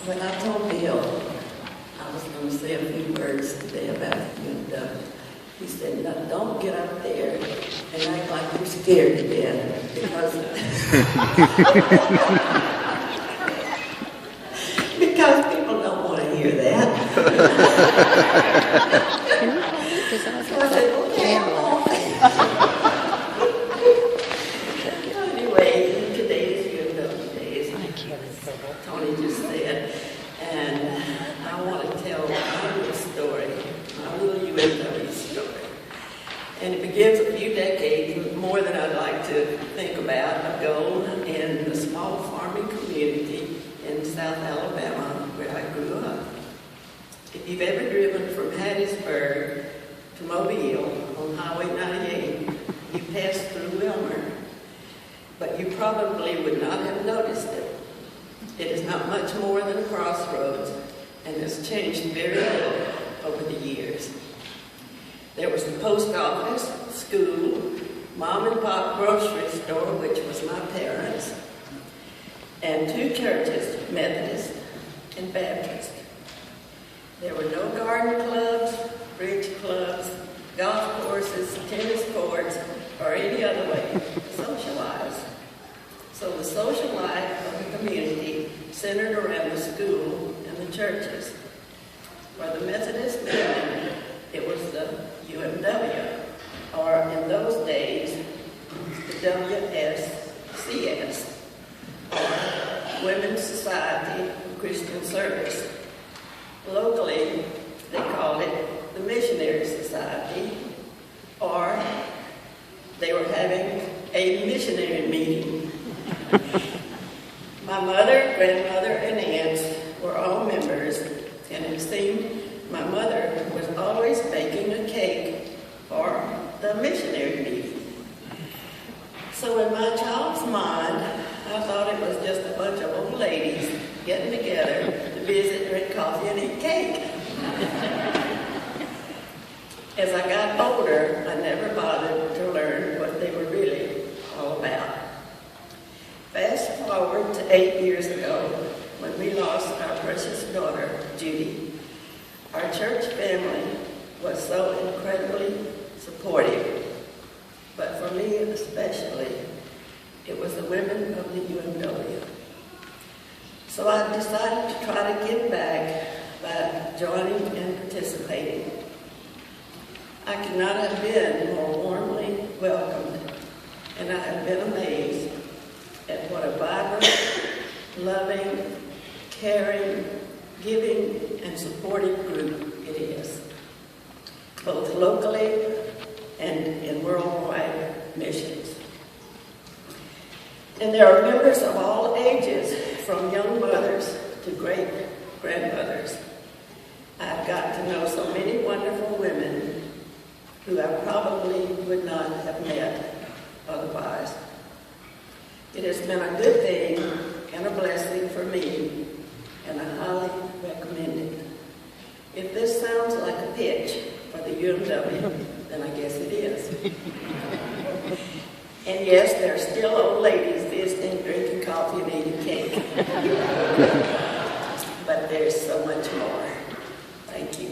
When I told Bill I was going to say a few words today about UMW, he said, "No, don't get up there and act like you're scared to death, because because people don't want to hear that." So I said, "Okay, I'm off." Anyway, today's UMW days, Tony just said, and I want to tell my little story, my little UMW story. And it begins a few decades, more than I'd like to think about, ago in the small farming community in South Alabama where I grew up. If you've ever driven from Hattiesburg to Mobile on Highway 98, you pass through Wilmer, but you probably would not have noticed it. It is not much more than a crossroads, and has changed very little over the years. There was the post office, school, mom and pop grocery store, which was my parents', and two churches, Methodist and Baptist. There were no garden clubs, bridge clubs, golf courses, tennis courts, or any other way to socialize. So the social life of the community centered around the school and the churches. For the Methodist movement, it was the UMW, or in those days, the WSCS, or Women's Society of Christian Service. Locally, they called it the Missionary Society, or they were having a missionary meeting. My mother, grandmother, and aunts were all members, and it seemed my mother was always baking a cake for the missionary meeting. So in my child's mind, I thought it was just a bunch of old ladies getting together to visit, drink coffee, and eat cake. As I got older, I never bothered to learn what they were really all about. Fast forward to 8 years ago, when we lost our precious daughter, Judy. Our church family was so incredibly supportive, but for me especially, it was the women of the UMW. So I decided to try to give back by joining and participating. I could not have been more warmly welcomed, and I have been amazed at what a vibrant, loving, caring, giving, and supportive group it is, both locally and in worldwide missions. And there are members of all ages, from young mothers to great grandmothers. I've got to know so many wonderful women who I probably would not have met otherwise. It has been a good thing and a blessing for me, and I highly recommend it. If this sounds like a pitch for the UMW, then I guess it is. And yes, there are still old ladies visiting, drinking coffee, and eating cake. But there's so much more. Thank you.